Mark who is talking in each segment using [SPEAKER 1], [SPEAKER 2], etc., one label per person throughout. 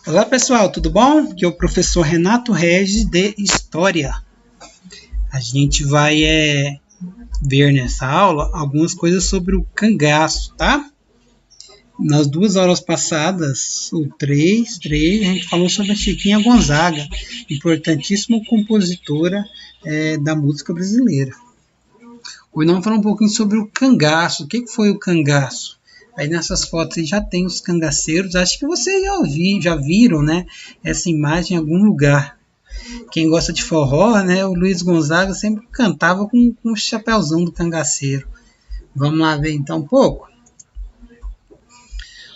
[SPEAKER 1] Olá pessoal, tudo bom? Aqui é o professor Renato Regis de História. A gente vai ver nessa aula algumas coisas sobre o cangaço, tá? Nas 2 aulas passadas, ou três, a gente falou sobre a Chiquinha Gonzaga, importantíssima compositora da música brasileira. Hoje nós vamos falar um pouquinho sobre o cangaço. O que foi o cangaço? Aí nessas fotos já tem os cangaceiros. Acho que vocês já viram, né, essa imagem em algum lugar. Quem gosta de forró, né, o Luiz Gonzaga sempre cantava com o chapéuzão do cangaceiro. Vamos lá ver então um pouco?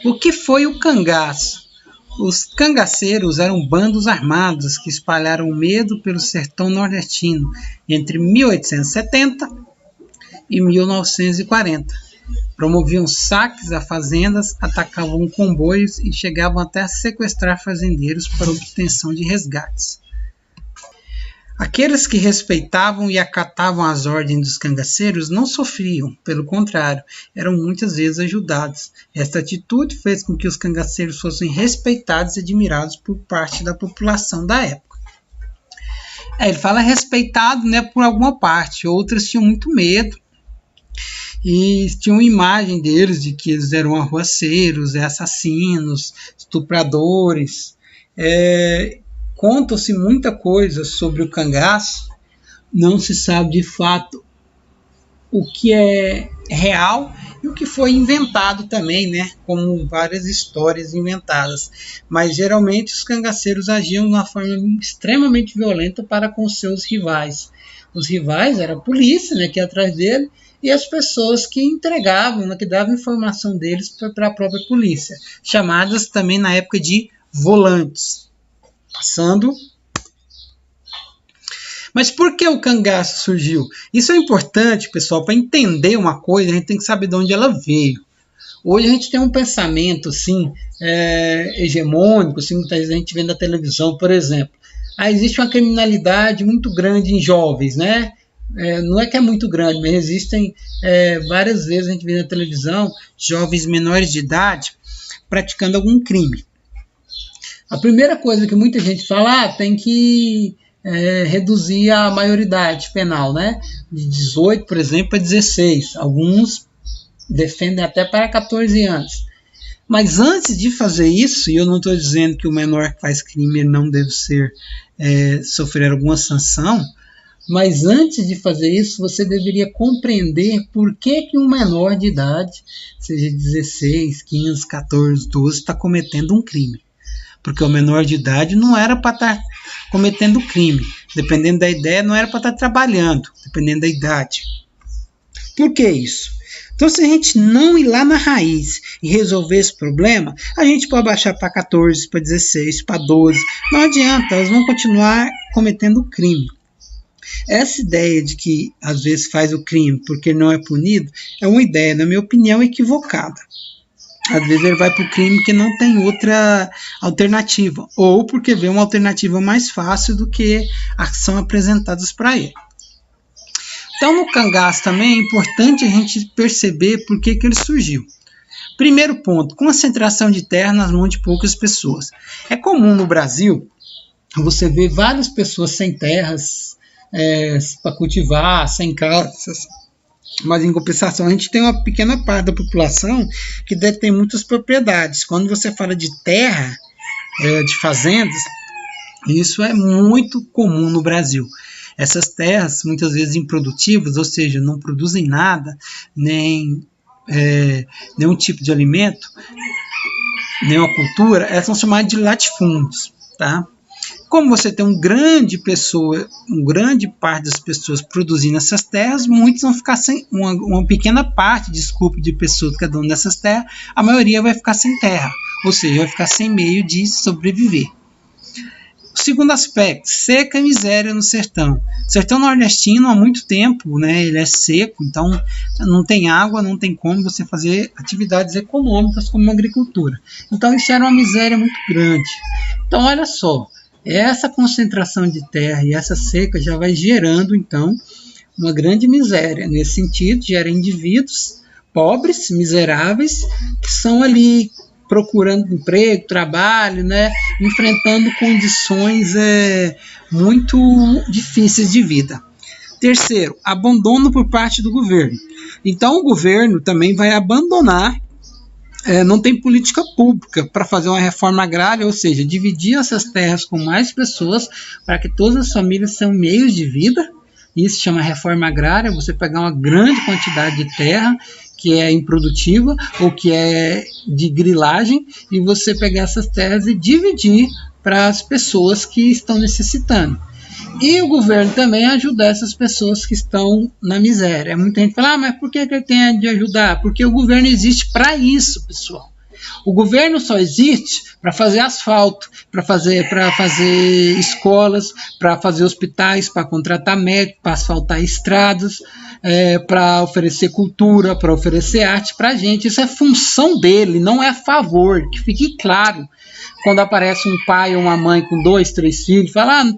[SPEAKER 1] O que foi o cangaço? Os cangaceiros eram bandos armados que espalharam medo pelo sertão nordestino entre 1870 e 1940. Promoviam saques a fazendas, atacavam comboios e chegavam até a sequestrar fazendeiros para obtenção de resgates. Aqueles que respeitavam e acatavam as ordens dos cangaceiros não sofriam, pelo contrário, eram muitas vezes ajudados. Esta atitude fez com que os cangaceiros fossem respeitados e admirados por parte da população da época. Ele fala respeitado, né, por alguma parte, outras tinham muito medo, e tinha uma imagem deles de que eles eram arruaceiros, assassinos, estupradores. Conta-se muita coisa sobre o cangaço, não se sabe de fato o que é real e o que foi inventado também, né? Como várias histórias inventadas. Mas geralmente os cangaceiros agiam de uma forma extremamente violenta para com seus rivais. Os rivais eram a polícia, né, que ia atrás dele, e as pessoas que entregavam, né, que davam informação deles para a própria polícia, chamadas também na época de volantes. Passando. Mas por que o cangaço surgiu? Isso é importante, pessoal, para entender uma coisa, a gente tem que saber de onde ela veio. Hoje a gente tem um pensamento assim, hegemônico, assim, muitas vezes a gente vê na televisão, por exemplo. Existe uma criminalidade muito grande em jovens, né? Não é que é muito grande, mas existem várias vezes a gente vê na televisão jovens menores de idade praticando algum crime. A primeira coisa que muita gente fala, tem que reduzir a maioridade penal, né? De 18, por exemplo, para 16. Alguns defendem até para 14 anos. Mas antes de fazer isso, e eu não estou dizendo que o menor que faz crime não deve sofrer alguma sanção, mas antes de fazer isso, você deveria compreender por que um menor de idade, seja 16, 15, 14, 12, está cometendo um crime. Porque o menor de idade não era para estar cometendo crime. Dependendo da ideia, não era para estar trabalhando, dependendo da idade. Por que isso? Então, se a gente não ir lá na raiz e resolver esse problema, a gente pode baixar para 14, para 16, para 12. Não adianta, elas vão continuar cometendo crime. Essa ideia de que às vezes faz o crime porque não é punido é uma ideia, na minha opinião, equivocada. Às vezes ele vai para o crime que não tem outra alternativa, ou porque vê uma alternativa mais fácil do que as que são apresentadas para ele. Então, no cangaço também é importante a gente perceber por que ele surgiu. Primeiro ponto, concentração de terra nas mãos de poucas pessoas. É comum no Brasil você ver várias pessoas sem terras para cultivar, sem casas. Mas, em compensação, a gente tem uma pequena parte da população que detém muitas propriedades. Quando você fala de terra, de fazendas, isso é muito comum no Brasil. Essas terras, muitas vezes improdutivas, ou seja, não produzem nada, nem nenhum tipo de alimento, nenhuma cultura, elas são chamadas de latifúndios, tá? Como você tem uma grande parte das pessoas produzindo essas terras, muitos vão ficar sem, uma pequena parte, de pessoas que é dono dessas terras, a maioria vai ficar sem terra, ou seja, vai ficar sem meio de sobreviver. O segundo aspecto, seca e miséria no sertão. O sertão nordestino há muito tempo, né, ele é seco, então não tem água, não tem como você fazer atividades econômicas como a agricultura. Então isso era uma miséria muito grande. Então olha só, essa concentração de terra e essa seca já vai gerando, então, uma grande miséria. Nesse sentido, gera indivíduos pobres, miseráveis, que são ali procurando emprego, trabalho, né, enfrentando condições muito difíceis de vida. Terceiro, abandono por parte do governo. Então, o governo também vai abandonar, não tem política pública para fazer uma reforma agrária, ou seja, dividir essas terras com mais pessoas para que todas as famílias tenham meios de vida. Isso se chama reforma agrária, você pegar uma grande quantidade de terra que é improdutiva ou que é de grilagem e você pegar essas terras e dividir para as pessoas que estão necessitando. E o governo também ajudar essas pessoas que estão na miséria. Muita gente fala, mas por que ele tem de ajudar? Porque o governo existe para isso, pessoal. O governo só existe para fazer asfalto, para fazer escolas, para fazer hospitais, para contratar médicos, para asfaltar estradas, para oferecer cultura, para oferecer arte para a gente. Isso é função dele, não é a favor, que fique claro. Quando aparece um pai ou uma mãe com 2, 3 filhos, fala, não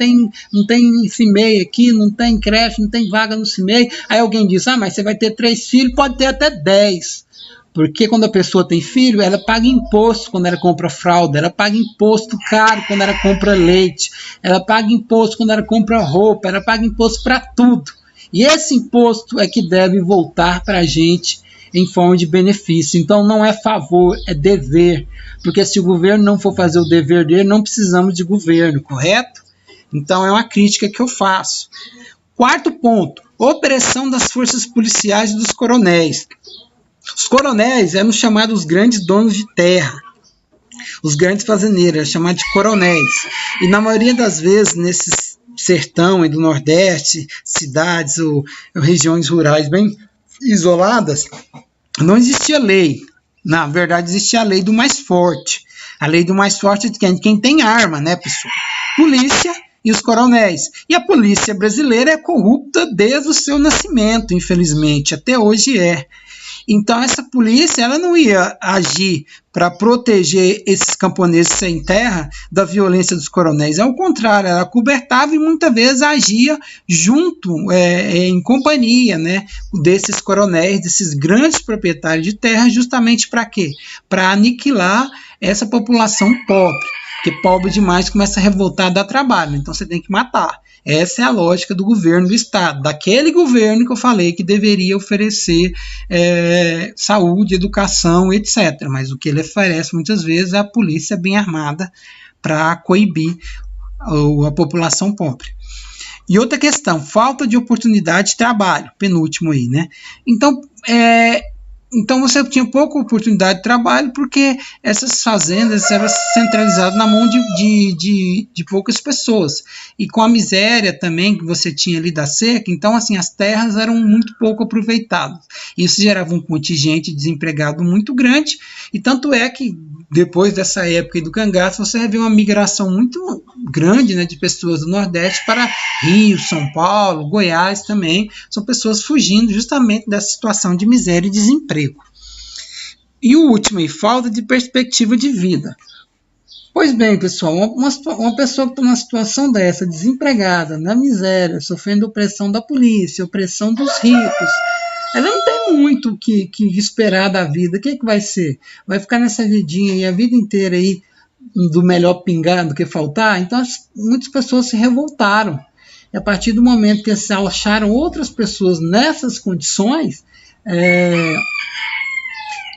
[SPEAKER 1] tem CIMEI aqui, não tem creche, não tem vaga no CIMEI. Aí alguém diz, mas você vai ter 3 filhos, pode ter até 10. Porque quando a pessoa tem filho, ela paga imposto quando ela compra fralda, ela paga imposto caro quando ela compra leite, ela paga imposto quando ela compra roupa, ela paga imposto para tudo. E esse imposto é que deve voltar para a gente em forma de benefício. Então não é favor, é dever. Porque se o governo não for fazer o dever dele, não precisamos de governo, correto? Então é uma crítica que eu faço. Quarto ponto, opressão das forças policiais e dos coronéis. Os coronéis eram chamados grandes donos de terra. Os grandes fazendeiros eram chamados de coronéis. E na maioria das vezes, nesses sertão e do Nordeste, cidades ou regiões rurais bem isoladas, não existia lei. Na verdade, existia a lei do mais forte. A lei do mais forte é de quem tem arma, né, pessoal? Polícia e os coronéis. E a polícia brasileira é corrupta desde o seu nascimento, infelizmente. Até hoje é. Então, essa polícia ela não ia agir para proteger esses camponeses sem terra da violência dos coronéis. Ao contrário, ela cobertava e muitas vezes agia junto, em companhia, né, desses coronéis, desses grandes proprietários de terra, justamente para quê? Para aniquilar essa população pobre. Porque pobre demais começa a revoltar, a dar trabalho. Então, você tem que matar. Essa é a lógica do governo do Estado, daquele governo que eu falei que deveria oferecer saúde, educação, etc. Mas o que ele oferece muitas vezes é a polícia bem armada para coibir a população pobre. E outra questão, falta de oportunidade de trabalho, penúltimo aí, né? Então você tinha pouca oportunidade de trabalho porque essas fazendas eram centralizadas na mão de poucas pessoas. E com a miséria também que você tinha ali da seca, então assim, as terras eram muito pouco aproveitadas. Isso gerava um contingente desempregado muito grande, e tanto é que depois dessa época do cangaço, você vai ver uma migração muito grande, né, de pessoas do Nordeste para Rio, São Paulo, Goiás também. São pessoas fugindo justamente dessa situação de miséria e desemprego. E o último, falta de perspectiva de vida. Pois bem, pessoal, uma pessoa que está numa situação dessa, desempregada, na miséria, sofrendo opressão da polícia, opressão dos ricos, ela não tem muito o que esperar da vida. O que vai ser? Vai ficar nessa vidinha aí a vida inteira aí, do melhor pingar do que faltar? Então, muitas pessoas se revoltaram. E a partir do momento que se acharam outras pessoas nessas condições,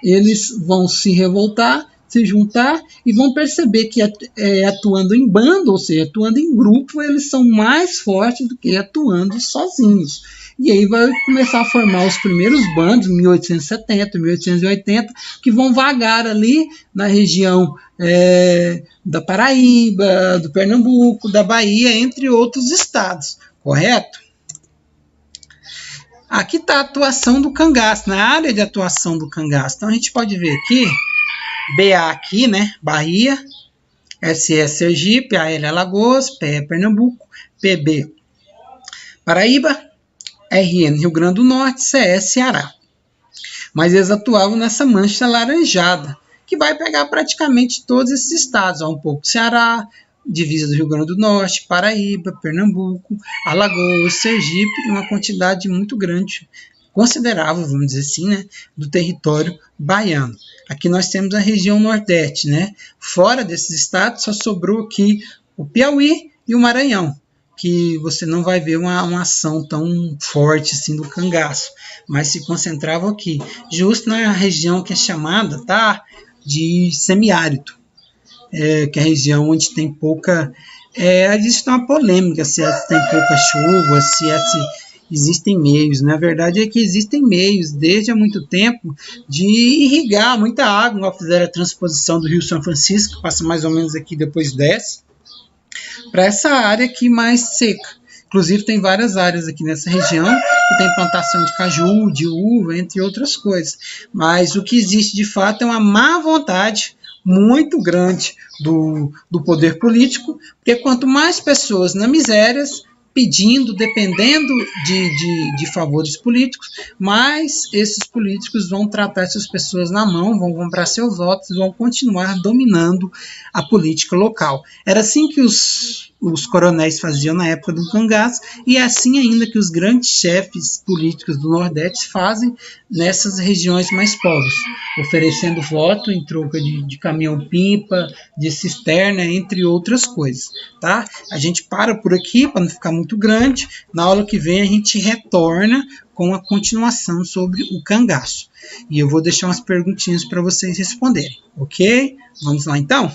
[SPEAKER 1] eles vão se revoltar, se juntar e vão perceber que atuando em bando, ou seja, atuando em grupo, eles são mais fortes do que atuando sozinhos. E aí vai começar a formar os primeiros bandos, 1870, 1880, que vão vagar ali na região da Paraíba, do Pernambuco, da Bahia, entre outros estados, correto? Aqui está a atuação do cangaço, na área de atuação do cangaço. Então a gente pode ver aqui, BA aqui, né, Bahia, SE Sergipe, AL Alagoas, PE Pernambuco, PB Paraíba, RN Rio Grande do Norte, CS Ceará. Mas eles atuavam nessa mancha laranjada, que vai pegar praticamente todos esses estados, um pouco Ceará, divisa do Rio Grande do Norte, Paraíba, Pernambuco, Alagoas, Sergipe, e uma quantidade muito grande considerável, vamos dizer assim, né, do território baiano. Aqui nós temos a região Nordeste, né? Fora desses estados só sobrou aqui o Piauí e o Maranhão, que você não vai ver uma ação tão forte assim do cangaço, mas se concentrava aqui, justo na região que é chamada, tá, de semiárido, que é a região onde tem pouca... existe uma polêmica se tem pouca chuva, se existem meios. Na verdade é que existem meios desde há muito tempo de irrigar muita água. Nós fizeram a transposição do Rio São Francisco, que passa mais ou menos aqui, depois desce, para essa área aqui mais seca. Inclusive tem várias áreas aqui nessa região que tem plantação de caju, de uva, entre outras coisas. Mas o que existe de fato é uma má vontade muito grande do poder político, porque quanto mais pessoas na miséria, pedindo, dependendo de favores políticos, mais esses políticos vão tratar essas pessoas na mão, vão comprar seus votos, vão continuar dominando a política local. Era assim que os coronéis faziam na época do cangaço, e é assim ainda que os grandes chefes políticos do Nordeste fazem nessas regiões mais pobres, oferecendo voto em troca de caminhão-pipa, de cisterna, entre outras coisas. Tá? A gente para por aqui para não ficar muito grande. Na aula que vem a gente retorna com a continuação sobre o cangaço. E eu vou deixar umas perguntinhas para vocês responderem, ok? Vamos lá então?